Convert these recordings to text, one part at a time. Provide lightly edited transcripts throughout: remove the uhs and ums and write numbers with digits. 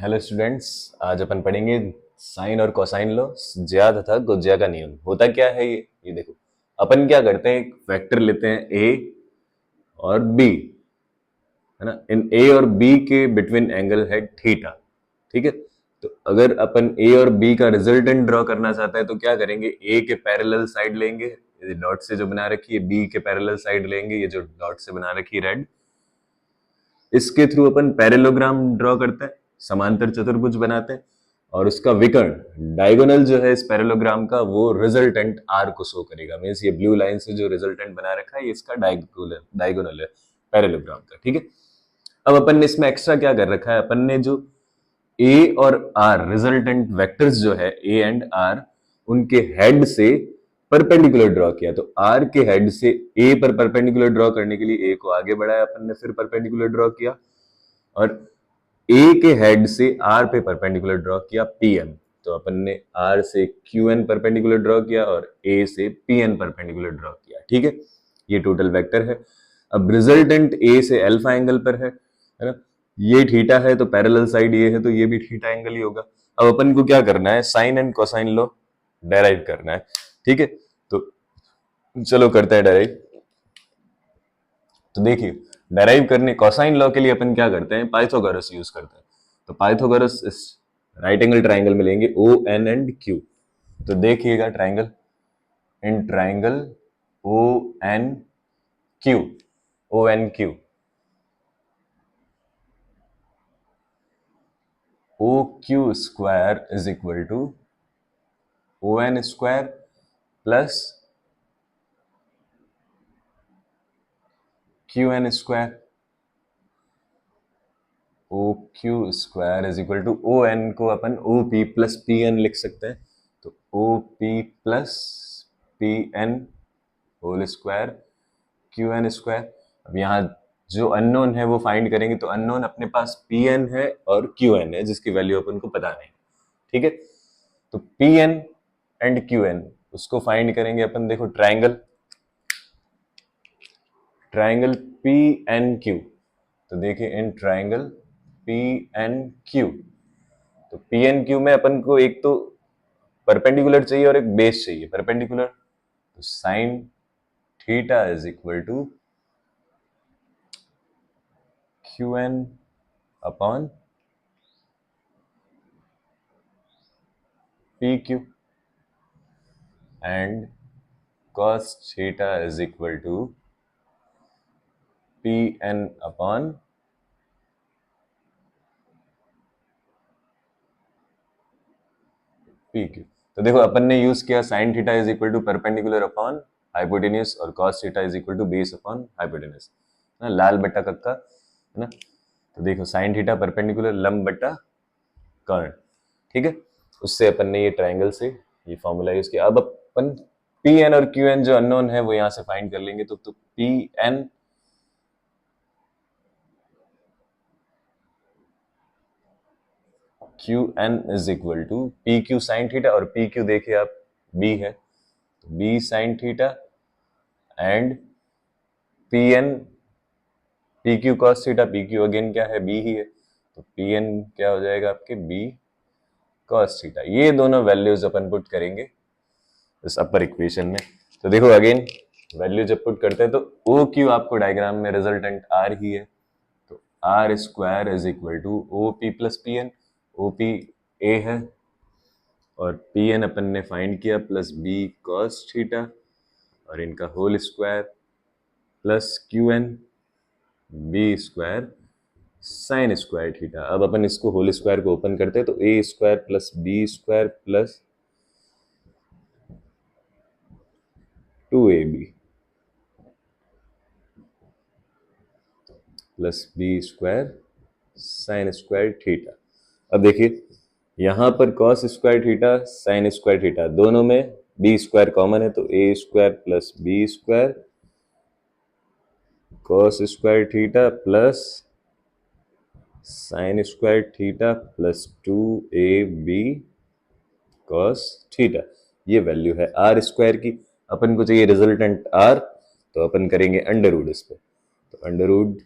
Hello students. आज अपन पढ़ेंगे sign और कोसाइन लॉ, ज्या तथा गोज्या का नियम। होता क्या है ये देखो, अपन क्या करते हैं, एक वेक्टर लेते हैं ए और बी, है ना। इन ए और बी के बिटवीन एंगल है थीटा, ठीक है। तो अगर अपन ए और बी का रिजल्टेंट ड्रॉ करना चाहते हैं तो क्या करेंगे, ए के पैरेलल साइड लेंगे, ये डॉट से जो बना रखी है, बी के पैरेलल साइड लेंगे, ये जो डॉट से बना रखी है रेड, इसके थ्रू अपन पैरेलोग्राम ड्रॉ करते हैं, समांतर चतुर्भुज बनाते हैं, और उसका विकर्ण डायगोनल जो है इस पैरेलोग्राम का, वो रिजल्टेंट आर को शो करेगा। मींस ये ब्लू लाइन से जो रिजल्टेंट बना रखा है, ये इसका डायगोनल है पैरेलोग्राम का, ठीक है। अब अपन ने इसमें एक्स्ट्रा क्या कर रखा है, अपन ने जो ए और आर रिजल्टेंट वेक्टर्स जो है ए एंड आर, उनके हेड से परपेंडिकुलर ड्रॉ किया। तो आर के हेड से ए पर परपेंडिकुलर ड्रॉ करने के लिए ए को आगे बढ़ाया अपन ने, फिर परपेंडिकुलर ड्रॉ किया, और ए के हेड से आर पे परपेंडिकुलर ड्रॉ किया पी एन। तो अपन ने आर से क्यू एन परपेंडिकुलर ड्रॉ किया और ए से पी एन परपेंडिकुलर ड्रॉ किया, ठीक है। ये टोटल वेक्टर है। अब रिजल्टेंट ए से अल्फा एंगल पर है ना। ये थीटा है तो पैरेलल साइड ये है, तो ये भी थीटा एंगल ही होगा। अब अपन को क्या करना है, sine and cosine law derive करना है, ठीक है। तो चलो करते हैं डेराइव। तो देखिए, डेराइव करने कोसाइन लॉ के लिए अपन क्या करते हैं, पाइथागोरस यूज करते हैं। तो पाइथागोरस इस राइट एंगल ट्राइंगल में लेंगे ओ एन एंड क्यू। तो देखिएगा triangle, in triangle O N Q, O N Q, O Q square is equal to O N square plus Q N square. O Q square is equal to O N को अपन O P plus P N लिख सकते हैं। तो O P plus P N whole square Q N square. अब यहाँ जो unknown है वो फाइंड करेंगे, तो अननोन अपने पास पी एन है और क्यू एन है, जिसकी वैल्यू अपन को पता नहीं, ठीक है। तो P N and Q N उसको फाइंड करेंगे अपन। देखो triangle, triangle P N Q, तो देखिए in triangle P N Q, तो पी एन क्यू में अपन को एक तो परपेंडिकुलर चाहिए और एक बेस चाहिए परपेंडिकुलर। तो sine theta is equal to Q N upon P Q, and cos theta is equal to P N upon P Q. तो देखो अपन ने यूज किया sine theta is equal to perpendicular upon hypotenuse, और cos theta is equal to base upon hypotenuse, ना, लाल बट्टा कक्का, है ना। तो देखो साइन थीटा परपेंडिकुलर लंब बट्टा कर्ण, ठीक है। उससे अपन ने ये ट्राइंगल से ये फॉर्मूला यूज किया। अब अपन पी एन और क्यू एन जो अननोन है वो यहां से फाइंड कर लेंगे। तो P N Q N is equal to P Q sine theta, और पी क्यू देखिए आप बी है, तो B sine theta, and P N P Q cos theta, P Q again क्या है, बी ही है, तो पी एन क्या हो जाएगा आपके बी कॉस थीटा। ये दोनों वैल्यूज अपन पुट करेंगे इस अपर इक्वेशन में। तो देखो अगेन वैल्यू जब पुट करते हैं तो ओ क्यू आपको डायग्राम में रिजल्टेंट आर ही है, तो R square is equal to O P plus P N. O P A है और पी एन अपन ने फाइंड किया प्लस बी कॉस थीटा, और इनका whole square plus Q N B square sine square theta. अब अपन इसको होल स्क्वायर को ओपन करते हैं, तो A square plus B square plus 2ab plus B square sine square theta. अब देखिए यहां पर cos square theta sine square theta दोनों में बी स्क्वायर कॉमन है, तो A square plus B square cos square theta plus sine square theta plus 2ab cos theta. ये value है आर स्क्वायर की। अपन को चाहिए रिजल्टेंट आर, तो अपन करेंगे अंडर रूट इस पे। तो under root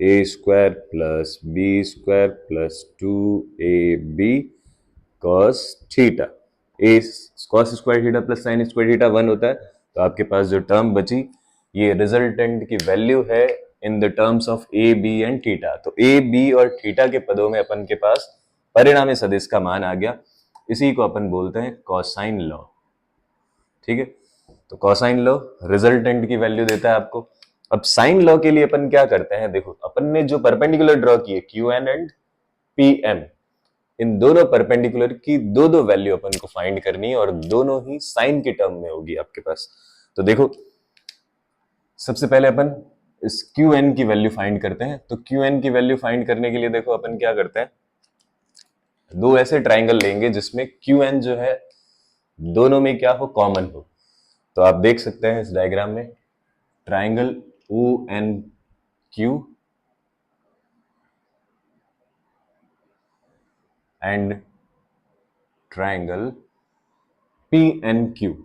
A square plus B square plus 2ab cos theta. A cos square theta plus sine square theta 1 होता है, तो आपके पास जो टर्म बची ये रिजल्टेंट की वैल्यू है in the terms of A B and theta. तो ए बी और थीटा के पदों में अपन के पास परिणामी सदिश का मान आ गया, इसी को अपन बोलते हैं कोसाइन लॉ। ठीक है, तो कोसाइन लॉ रिजल्टेंट की वैल्यू देता है आपको। अब साइन लॉ के लिए अपन क्या करते हैं, देखो अपन ने जो परपेंडिकुलर ड्रॉ किए Q N and P M, इन दोनों परपेंडिकुलर की दो दो वैल्यू अपन को फाइंड करनी है और दोनों ही साइन के टर्म में होगी आपके पास। तो देखो सबसे पहले अपन इस क्यू एन की वैल्यू फाइंड करते हैं। तो क्यू एन की वैल्यू फाइंड करने के लिए देखो अपन क्या करते हैं, दो ऐसे ट्राइंगल लेंगे जिसमें क्यू एन जो है दोनों में क्या हो, कॉमन हो। तो आप देख सकते हैं इस डायग्राम में triangle O N Q and triangle P N Q,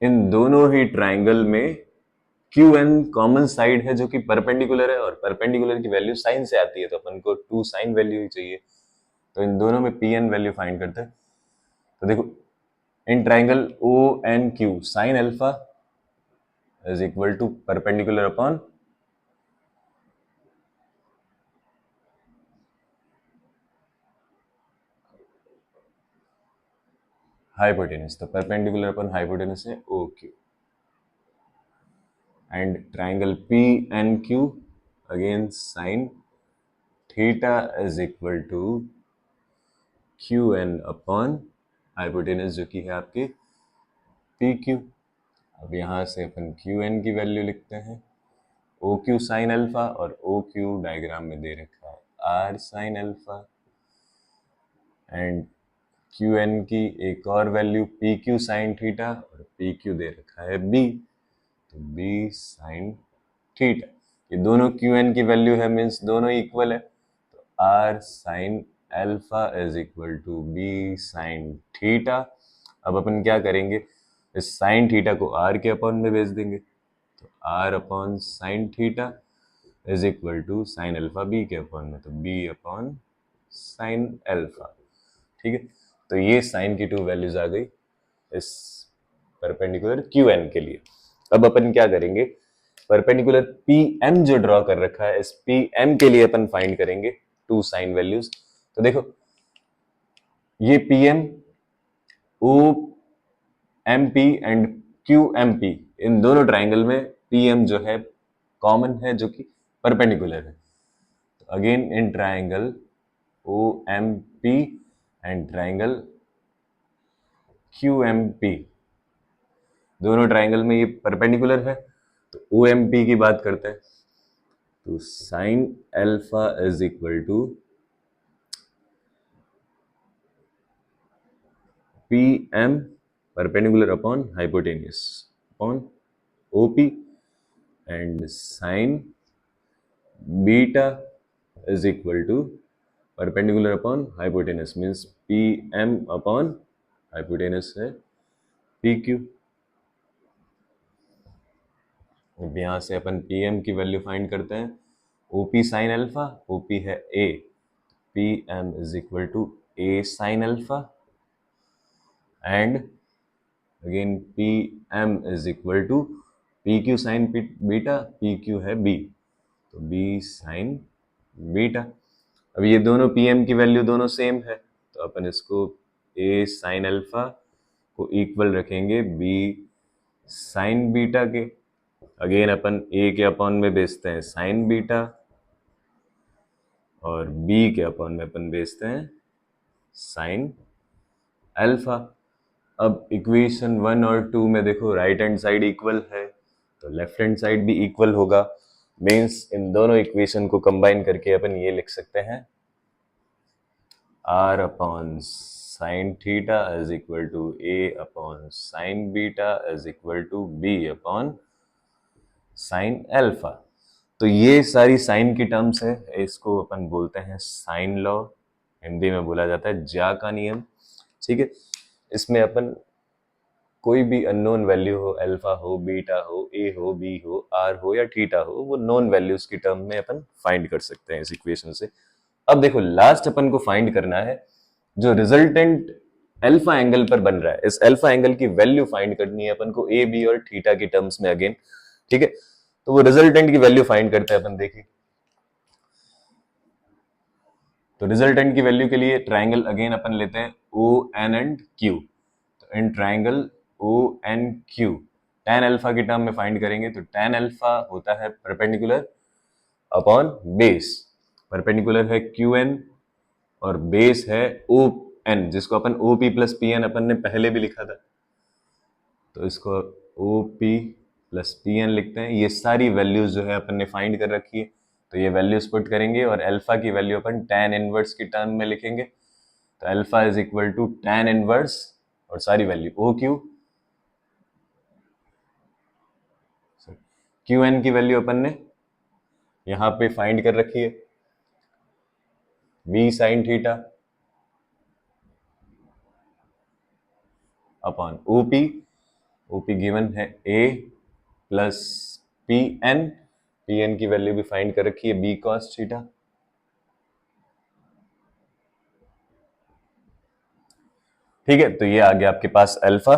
इन दोनों ही ट्राइंगल में क्यू एन कॉमन साइड है जो कि परपेंडिकुलर है, और परपेंडिकुलर की वैल्यू साइन से आती है, तो अपन को 2 साइन वैल्यू ही चाहिए। तो इन दोनों में पी एन वैल्यू फाइंड करते हैं। तो देखो in triangle O N Q sine alpha is equal to perpendicular upon hypotenuse, तो परपेंडिकुलर अपॉन हाइपोटेनस है O Q. And triangle P N Q again sine theta is equal to Q N upon hypotenuse जो कि है आपकी P Q. अब यहां से अपन क्यू एन की वैल्यू लिखते हैं ओ क्यू साइन अल्फा, और ओ क्यू डायग्राम में दे रखा है R sine alpha, and Q N की एक और value P Q sine theta, और पी क्यू दे रखा है बी, तो बी साइन थीटा। ये दोनों क्यू एन की वैल्यू है, मीन्स दोनों इक्वल है, तो R sine alpha is equal to B sine theta. अब अपन क्या करेंगे, इस साइन थीटा को आर के अपॉन में भेज देंगे, तो R upon sine theta is equal to sine alpha B के अपॉन में, तो बी अपॉन साइन अल्फा। ठीक है, तो ये साइन की 2 वैल्यूज आ गई इस परपेंडिकुलर क्यू एन के लिए। अब अपन क्या करेंगे, परपेंडिकुलर पी एम जो ड्रॉ कर रखा है, इस पी एम के लिए अपन फाइंड करेंगे 2 साइन वैल्यूज। तो देखो ये P M O M P and Q M P, इन दोनों ट्राइंगल में पी एम जो है कॉमन है जो कि परपेंडिकुलर है। तो again in triangle O M P and triangle Q M P, दोनों ट्राइंगल में ये परपेंडिकुलर है, तो ओ एम पी की बात करते हैं। तो sine alpha is equal to P M perpendicular upon hypotenuse upon O P, and sine beta is equal to perpendicular upon hypotenuse, means P M upon hypotenuse है पी क्यू। अब यहां से अपन पी एम की वैल्यू फाइंड करते हैं, O P sine alpha, O P है A, P M is equal to A sine alpha, and again P M is equal to P Q sine beta, P Q है B, तो B sign beta. अब ये दोनों P M की value दोनों same है, तो अपन इसको ए साइन अल्फा को इक्वल रखेंगे बी साइन बीटा के। अगेन अपन ए के अपॉन में बेचते हैं साइन बीटा, और बी के अपॉन में अपन बेचते हैं साइन अल्फा। अब इक्वेशन 1 और 2 में देखो राइट हैंड साइड इक्वल है, तो लेफ्ट हैंड साइड भी इक्वल होगा, मीन्स इन दोनों इक्वेशन को कंबाइन करके अपन ये लिख सकते हैं r upon sine theta is equal to a upon sine beta is equal to b upon sine alpha. तो ये सारी साइन की टर्म्स है, इसको अपन बोलते हैं साइन लॉ, हिंदी में बोला जाता है ज्या का नियम। ठीक है, इसमें अपन कोई भी अननोन वैल्यू हो, अल्फा हो, बीटा हो, ए हो, बी हो, आर हो या थीटा हो, वो नोन वैल्यूज की टर्म में अपन फाइंड कर सकते हैं इस इक्वेशन से। अब देखो लास्ट अपन को फाइंड करना है जो रिजल्टेंट अल्फा एंगल पर बन रहा है, इस अल्फा एंगल की वैल्यू फाइंड करनी है अपन को ए बी और थीटा की टर्म्स में अगेन। ठीक है, तो वो रिजल्टेंट की वैल्यू फाइंड करते हैं अपन। देखिए तो रिजल्टेंट की वैल्यू के लिए ट्राइंगल अगेन अपन लेते हैं ओ एन एंड क्यू। तो in triangle O N Q tan alpha की टर्म में फाइंड करेंगे तो tan अल्फा होता है परपेंडिकुलर अपॉन बेस। परपेंडिकुलर है क्यू एन और बेस है ओ एन, जिसको अपन O P plus P N अपन ने पहले भी लिखा था, तो इसको O P plus P N लिखते हैं। ये सारी वैल्यूज जो है अपन ने फाइंड कर रखी है, तो ये वैल्यूज पुट करेंगे और अल्फा की वैल्यू अपन tan इनवर्स की टर्म में लिखेंगे। तो alpha is equal to tan inverse और सारी वैल्यू ओ क्यू एन की वैल्यू अपन ने यहां पे फाइंड कर रखी है v sine theta upon O P. O P given है a प्लस पी एन की वैल्यू भी फाइंड कर रखी है b कॉस थीटा। ठीक है, तो ये आ गया आपके पास अल्फा।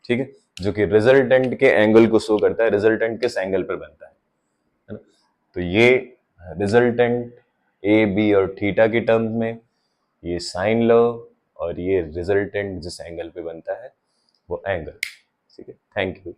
ठीक है, जो कि रिजल्टेंट के एंगल को शो करता है, रिजल्टेंट किस एंगल पर बनता है ना। तो ये रिजल्टेंट ए बी और थीटा की टर्म में, ये साइन लो, और ये रिजल्टेंट जिस एंगल पे बनता है वो एंगल। ठीक है, थैंक यू।